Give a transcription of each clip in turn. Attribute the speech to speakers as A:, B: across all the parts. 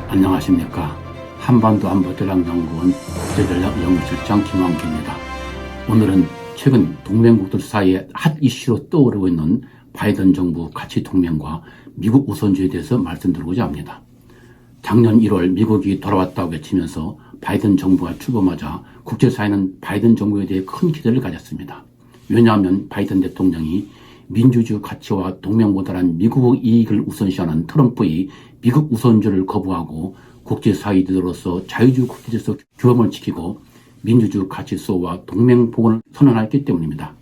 A: 안녕하십니까. 한반도 안보전략연구원 국제전략연구실장 김환기입니다. 오늘은 최근 동맹국들 사이에 핫 이슈로 떠오르고 있는 바이든 정부 가치 동맹과 미국 우선주의에 대해서 말씀드리고자 합니다. 작년 1월 미국이 돌아왔다고 외치면서 바이든 정부가 출범하자 국제사회는 바이든 정부에 대해 큰 기대를 가졌습니다. 왜냐하면 바이든 대통령이 민주주의 가치와 동맹보다는 미국 이익을 우선시하는 트럼프의 미국 우선주의를 거부하고 국제사회 리더로서 자유주의 국제질서 규범을 지키고 민주주의 가치 수호와 동맹 복원을 선언했기 때문입니다.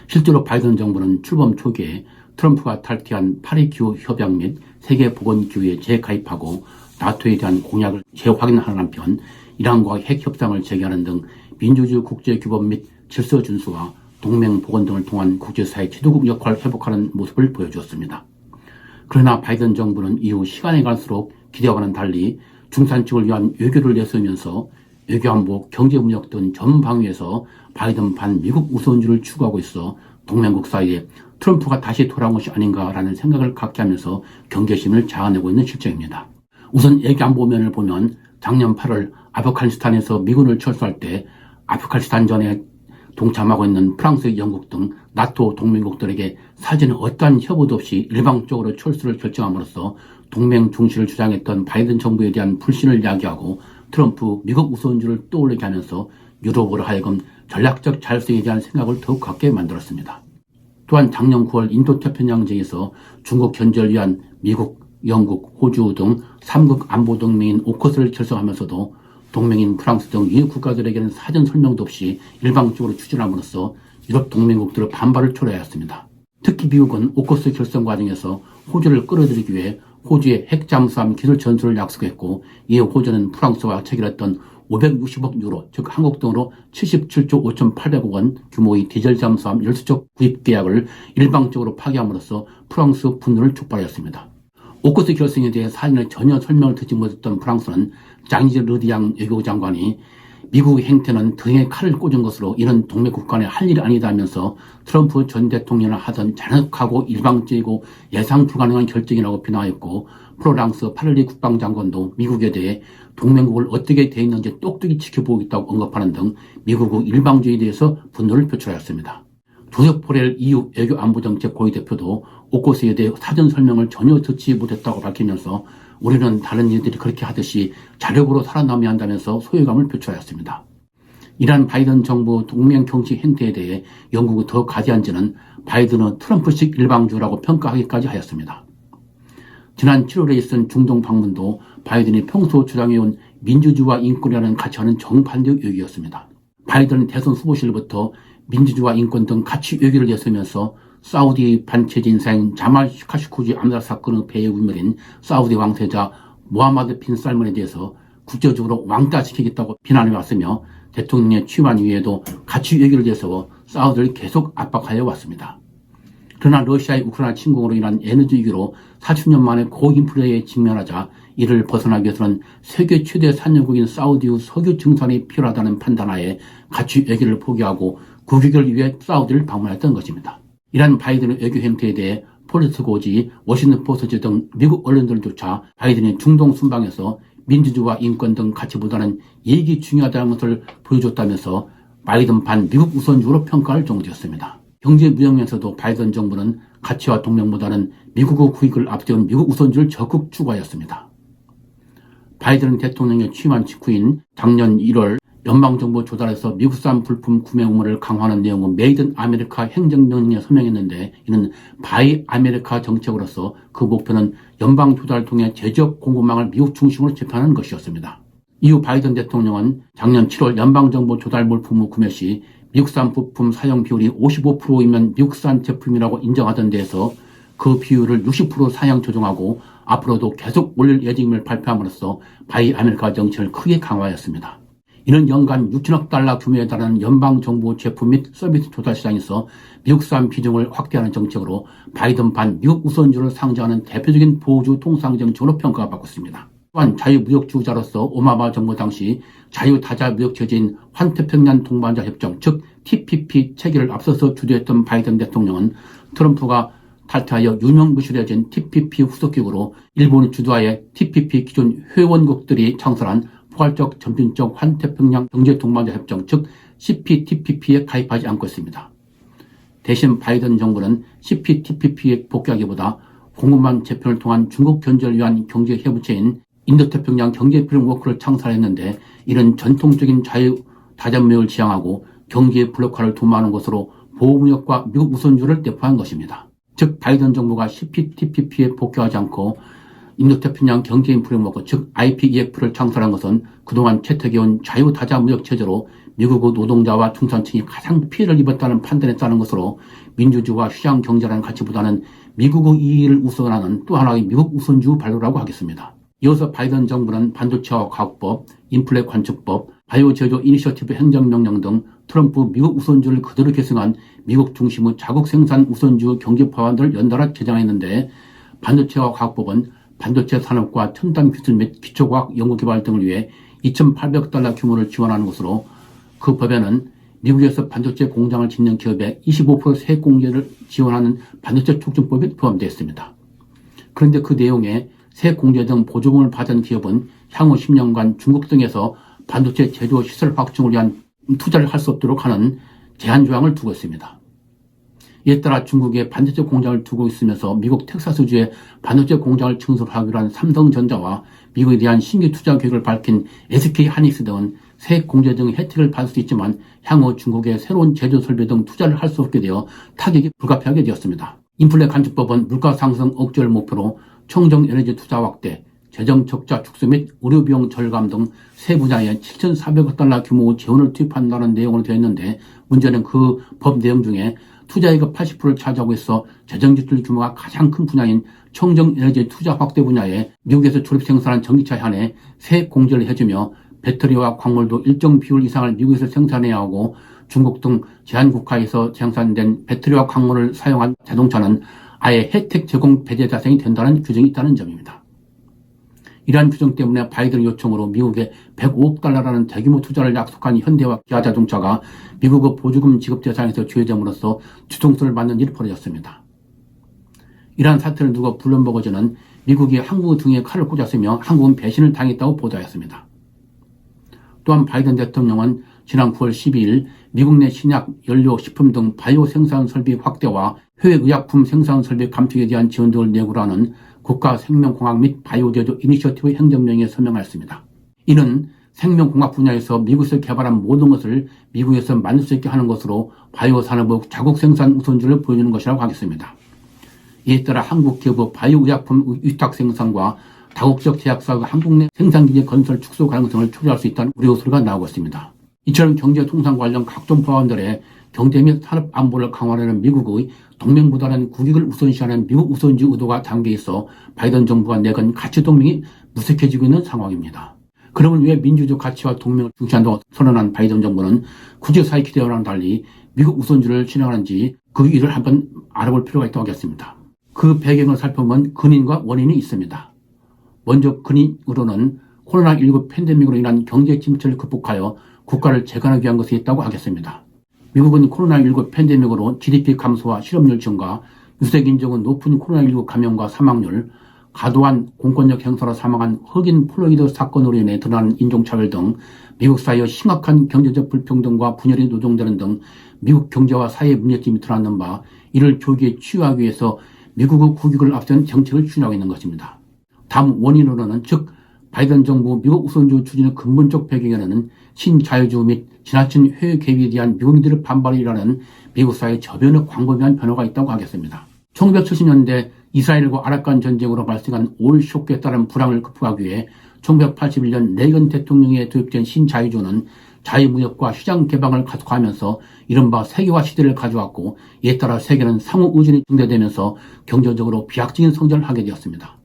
A: 실제로 바이든 정부는 출범 초기에 트럼프가 탈퇴한 파리 기후 협약 및 세계 보건 기구에 재가입하고 나토에 대한 공약을 재확인하는 한편 이란과 핵 협상을 재개하는 등 민주주의 국제 규범 및 질서 준수와 동맹 복원 등을 통한 국제사회 지도국 역할을 회복하는 모습을 보여주었습니다. 그러나 바이든 정부는 이후 시간이 갈수록 기대와는 달리 중산층을 위한 외교를 내세우면서 외교안보, 경제무역 등 전 방위에서 바이든 반 미국 우선주의를 추구하고 있어 동맹국 사이에 트럼프가 다시 돌아온 것이 아닌가라는 생각을 갖게 하면서 경계심을 자아내고 있는 실정입니다. 우선 외교안보면을 보면 작년 8월 아프가니스탄에서 미군을 철수할 때 아프가니스탄전에 동참하고 있는 프랑스, 영국 등 나토 동맹국들에게 사전에 어떠한 협의도 없이 일방적으로 철수를 결정함으로써 동맹 중시를 주장했던 바이든 정부에 대한 불신을 야기하고 트럼프 미국 우선주의를 떠올리게 하면서 유럽으로 하여금 전략적 자율성에 대한 생각을 더욱 갖게 만들었습니다. 또한 작년 9월 인도태평양지에서 중국 견제를 위한 미국, 영국, 호주 등 3국 안보동맹인 오커스를 결성하면서도 동맹인 프랑스 등 EU 국가들에게는 사전 설명도 없이 일방적으로 추진함으로써 유럽 동맹국들의 반발을 초래하였습니다. 특히 미국은 오커스 결성 과정에서 호주를 끌어들이기 위해 호주의 핵잠수함 기술 전수를 약속했고 이에 호주는 프랑스와 체결했던 560억 유로, 즉 한국 돈으로 77조 5,800억 원 규모의 디젤 잠수함 12척 구입 계약을 일방적으로 파기함으로써 프랑스 분노를 촉발하였습니다. 오커스 결성에 대해 사전에 전혀 설명을 듣지 못했던 프랑스는 장지 르디앙 외교장관이 미국의 행태는 등에 칼을 꽂은 것으로 이런 동맹국 간에 할 일이 아니다 하면서 트럼프 전 대통령을 하던 잔혹하고 일방적이고 예상 불가능한 결정이라고 비난하였고 프로랑스 파를리 국방장관도 미국에 대해 동맹국을 어떻게 대했는지 똑똑히 지켜보겠다고 언급하는 등 미국의 일방주의에 대해서 분노를 표출하였습니다. 조셉 보렐 EU 외교안보정책 고위대표도 오커스에 대해 사전 설명을 전혀 듣지 못했다고 밝히면서 우리는 다른 이들이 그렇게 하듯이 자력으로 살아남아야 한다면서 소외감을 표출하였습니다. 이러한 바이든 정부 동맹 정치 행태에 대해 영국이 더 가지한지는 바이든은 트럼프식 일방주의라고 평가하기까지 하였습니다. 지난 7월에 있은 중동 방문도 바이든이 평소 주장해온 민주주의와 인권이라는 가치와는 정반대의 외교였습니다. 바이든 대선 후보실부터 민주주의와 인권 등 가치 외교를 내세우면서 사우디 반체제 인사인 자말 카시쿠지 암살 사건의 배후인물인 사우디 왕세자 모하마드 빈 살만에 대해서 국제적으로 왕따시키겠다고 비난해 왔으며 대통령에 취임한 이후에도 가치 외교를 내세워 사우디를 계속 압박하여 왔습니다. 그러나 러시아의 우크라이나 침공으로 인한 에너지 위기로 40년 만에 고인플레에 직면하자 이를 벗어나기 위해서는 세계 최대 산유국인 사우디의 석유 증산이 필요하다는 판단하에 가치 외교를 포기하고 국익을 위해 사우디를 방문했던 것입니다. 이러한 바이든의 외교 행태에 대해 폴리티코지, 워싱턴 포스트 등 미국 언론들조차 바이든이 중동 순방에서 민주주의와 인권 등 가치보다는 이익이 중요하다는 것을 보여줬다면서 바이든 반 미국 우선주의로 평가할 정도였습니다. 경제무역면에서도 바이든 정부는 가치와 동맹보다는 미국의 국익을 앞세운 미국 우선주의를 적극 추구하였습니다. 바이든 대통령이 취임한 직후인 작년 1월 연방정부 조달에서 미국산 불품 구매 의무를 강화하는 내용은 메이드 인 아메리카 행정명령에 서명했는데 이는 바이 아메리카 정책으로서 그 목표는 연방 조달을 통해 제조업 공급망을 미국 중심으로 재편하는 것이었습니다. 이후 바이든 대통령은 작년 7월 연방정부 조달 물품 구매 시 미국산 부품 사용 비율이 55%이면 미국산 제품이라고 인정하던 데에서 그 비율을 60% 상향 조정하고 앞으로도 계속 올릴 예정임을 발표함으로써 바이 아메리카 정책을 크게 강화하였습니다. 이는 연간 6천억 달러 규모에 달하는 연방정부 제품 및 서비스 조달 시장에서 미국산 비중을 확대하는 정책으로 바이든 반 미국 우선주의를 상징하는 대표적인 보호주 통상 정책으로 평가받고 있습니다. 또한 자유무역주의자로서 오바마 정부 당시 자유다자무역체제인 환태평양 동반자 협정 즉 TPP 체결을 앞서서 주도했던 바이든 대통령은 트럼프가 탈퇴하여 유명무실해진 TPP 후속국으로 일본이 주도하에 TPP 기존 회원국들이 창설한 포괄적 점진적 환태평양 경제동반자 협정 즉 CPTPP에 가입하지 않고 있습니다. 대신 바이든 정부는 CPTPP에 복귀하기보다 공급망 재편을 통한 중국 견제를 위한 경제 해부체인 인도태평양 경제프레임워크를 창설했는데 이런 전통적인 자유 다전무역을 지향하고 경제 블록화를 도모하는 것으로 보호무역과 미국 우선주의를 내포한 것입니다. 즉 바이든 정부가 CPTPP에 복귀하지 않고 인도태평양 경제인 프레임워크 즉 IPEF를 창설한 것은 그동안 채택해온 자유다자무역 체제로 미국의 노동자와 중산층이 가장 피해를 입었다는 판단에 따른 것으로 민주주의와 시장 경제라는 가치보다는 미국의 이익을 우선하는 또 하나의 미국 우선주의 발로라고 하겠습니다. 이어서 바이든 정부는 반도체와 과학법, 인플레 관측법, 바이오 제조 이니셔티브 행정명령 등 트럼프 미국 우선주의를 그대로 계승한 미국 중심의 자국 생산 우선주의 경제法案을 연달아 제정했는데 반도체와 과학법은 반도체 산업과 첨단 기술 및 기초과학 연구개발 등을 위해 2,800억 달러 규모를 지원하는 것으로 그 법에는 미국에서 반도체 공장을 짓는 기업에 25% 세액공제를 지원하는 반도체 촉진법이 포함되어 있습니다. 그런데 그 내용에 세액공제 등 보조금을 받은 기업은 향후 10년간 중국 등에서 반도체 제조 시설 확충을 위한 투자를 할 수 없도록 하는 제한 조항을 두고 있습니다. 이에 따라 중국에 반도체 공장을 두고 있으면서 미국 텍사스주에 반도체 공장을 증설하기로 한 삼성전자와 미국에 대한 신규 투자 계획을 밝힌 SK하이닉스 등은 세액 공제 등 혜택을 받을 수 있지만 향후 중국의 새로운 제조 설비 등 투자를 할 수 없게 되어 타격이 불가피하게 되었습니다. 인플레 간축법은 물가 상승 억제를 목표로 청정 에너지 투자 확대, 재정 적자 축소 및 의료비용 절감 등 세 분야에 7,400억 달러 규모의 재원을 투입한다는 내용으로 되어 있는데 문제는 그 법 내용 중에 투자액의 80%를 차지하고 있어 재정 지출 규모가 가장 큰 분야인 청정 에너지 투자 확대 분야에 미국에서 조립 생산한 전기차 현에 세액 공제를 해주며 배터리와 광물도 일정 비율 이상을 미국에서 생산해야 하고 중국 등 제한국가에서 생산된 배터리와 광물을 사용한 자동차는 아예 혜택 제공 배제 자생이 된다는 규정이 있다는 점입니다. 이러한 규정 때문에 바이든 요청으로 미국에 105억 달러라는 대규모 투자를 약속한 현대와 기아자동차가 미국의 보조금 지급 대상에서 제외됨으로써 주동성을 받는 일이 벌어졌습니다. 이러한 사태를 두고 블룸버그저는 미국이 한국 등에 칼을 꽂았으며 한국은 배신을 당했다고 보도하였습니다. 또한 바이든 대통령은 지난 9월 12일 미국 내 신약, 연료, 식품 등 바이오 생산 설비 확대와 해외 의약품 생산 설비 감축에 대한 지원 등을 내고로 하는 국가 생명공학 및 바이오 제조 이니셔티브 행정명령에 서명했습니다. 이는 생명공학 분야에서 미국에서 개발한 모든 것을 미국에서 만들 수 있게 하는 것으로 바이오 산업의 자국 생산 우선주의를 보여주는 것이라고 하겠습니다. 이에 따라 한국 기업의 바이오 의약품 위탁 생산과 다국적 제약사의 한국 내 생산기지 건설 축소 가능성을 초래할 수 있다는 우려 소리가 나오고 있습니다. 이처럼 경제 통상 관련 각종 법안들의 경제 및 산업 안보를 강화하는 미국의 동맹보다는 국익을 우선시하는 미국 우선주의 의도가 담겨 있어 바이든 정부가 내건 가치 동맹이 무색해지고 있는 상황입니다. 그러면 왜 민주주의 가치와 동맹을 중시한다고 선언한 바이든 정부는 국제사회 기대와는 달리 미국 우선주의를 진행하는지 그 이유를 한번 알아볼 필요가 있다고 하겠습니다. 그 배경을 살펴보면 근인과 원인이 있습니다. 먼저 근인으로는 코로나19 팬데믹으로 인한 경제 침체를 극복하여 국가를 재건하기 위한 것이 있다고 하겠습니다. 미국은 코로나19 팬데믹으로 GDP 감소와 실업률 증가, 유색 인종은 높은 코로나19 감염과 사망률, 과도한 공권력 행사로 사망한 흑인 플로이드 사건으로 인해 드러나는 인종차별 등 미국 사회의 심각한 경제적 불평등과 분열이 노동되는 등 미국 경제와 사회 문제점이 드러나는 바 이를 조기에 치유하기 위해서 미국의 국익을 앞세운 정책을 추진하고 있는 것입니다. 다음 원인으로는 즉 바이든 정부 미국 우선주의 추진의 근본적 배경에는 신자유주의 및 지나친 해외 개입에 대한 미국인들의 반발이 일어나는 미국 사회의 저변의 광범위한 변화가 있다고 하겠습니다. 1970년대 이스라엘과 아랍 간 전쟁으로 발생한 오일 쇼크에 따른 불황을 극복하기 위해 1981년 레이건 대통령에 도입된 신자유주의는 자유무역과 시장 개방을 가속화하면서 이른바 세계화 시대를 가져왔고 이에 따라 세계는 상호 의존이 증대되면서 경제적으로 비약적인 성장을 하게 되었습니다.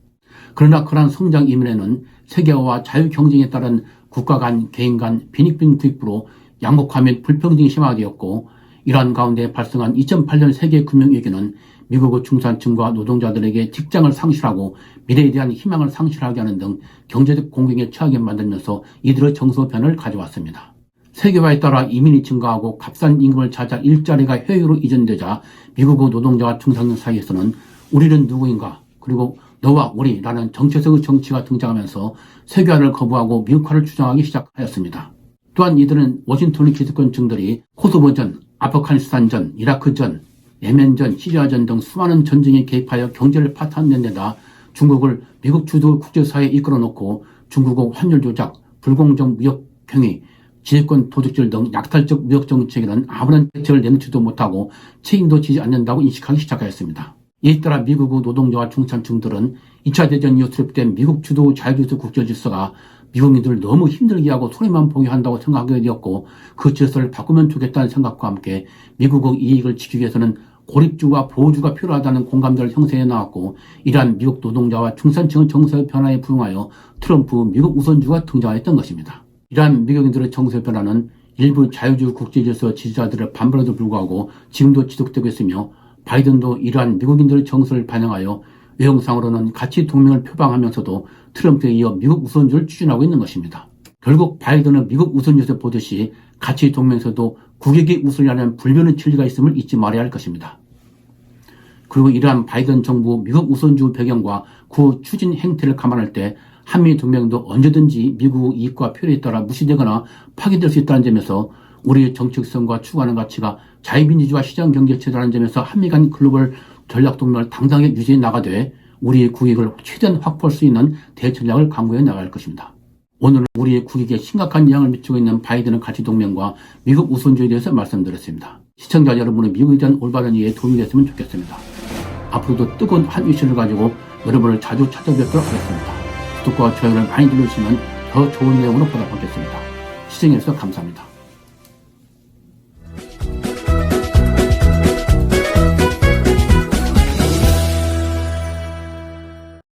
A: 그러나 그러한 성장 이면에는 세계화와 자유경쟁에 따른 국가 간, 개인 간 빈익빈 투입으로 양극화 및 불평등이 심화되었고 이러한 가운데 발생한 2008년 세계금융위기는 미국의 중산층과 노동자들에게 직장을 상실하고 미래에 대한 희망을 상실하게 하는 등 경제적 공경에 처하게 만들면서 이들의 정서 변화를 가져왔습니다. 세계화에 따라 이민이 증가하고 값싼 임금을 찾아 일자리가 해외로 이전되자 미국의 노동자와 중산층 사이에서는 우리는 누구인가? 그리고 너와 우리라는 정체성의 정치가 등장하면서 세계화를 거부하고 미국화를 주장하기 시작하였습니다. 또한 이들은 워싱턴의 기득권층들이 코소보전, 아프가니스탄전, 이라크전, 예멘전, 시리아전 등 수많은 전쟁에 개입하여 경제를 파탄낸 데다 중국을 미국 주도 국제사회에 이끌어놓고 중국의 환율 조작, 불공정 무역 행위, 지휘권 도둑질 등 약탈적 무역 정책에는 아무런 대책을 내놓지도 못하고 책임도 지지 않는다고 인식하기 시작하였습니다. 이에 따라 미국의 노동자와 중산층들은 2차 대전 이후 수립된 미국 주도 자유주의 국제 질서가 미국인들을 너무 힘들게 하고 손해만 보게 한다고 생각하게 되었고 그 질서를 바꾸면 좋겠다는 생각과 함께 미국의 이익을 지키기 위해서는 고립주와 보호주가 필요하다는 공감대를 형성해 나왔고 이러한 미국 노동자와 중산층의 정서의 변화에 부응하여 트럼프 미국 우선주가 등장했던 것입니다. 이러한 미국인들의 정서의 변화는 일부 자유주의 국제질서 지지자들의 반발에도 불구하고 지금도 지속되고 있으며 바이든도 이러한 미국인들의 정서를 반영하여 외형상으로는 가치 동맹을 표방하면서도 트럼프에 이어 미국 우선주를 추진하고 있는 것입니다. 결국 바이든은 미국 우선주에서 보듯이 가치 동맹에서도 국익이 우선이라는 불변의 진리가 있음을 잊지 말아야 할 것입니다. 그리고 이러한 바이든 정부 미국 우선주 배경과 그 추진 행태를 감안할 때 한미 동맹도 언제든지 미국 이익과 필요에 따라 무시되거나 파괴될 수 있다는 점에서 우리의 정책성과 추구하는 가치가 자유민주주의와 시장경제체제라는 점에서 한미 간 글로벌 전략동맹을 당당하게 유지해 나가되 우리의 국익을 최대한 확보할 수 있는 대전략을 강구해 나갈 것입니다. 오늘은 우리의 국익에 심각한 영향을 미치고 있는 바이든의 가치동맹과 미국 우선주의에 대해서 말씀드렸습니다. 시청자 여러분의 미국에 대한 올바른 이해에 도움이 됐으면 좋겠습니다. 앞으로도 뜨거운 한 이슈를 가지고 여러분을 자주 찾아뵙도록 하겠습니다. 구독과 좋아요를 많이 눌러주시면 더 좋은 내용으로 보답하겠습니다. 시청해주셔서 감사합니다.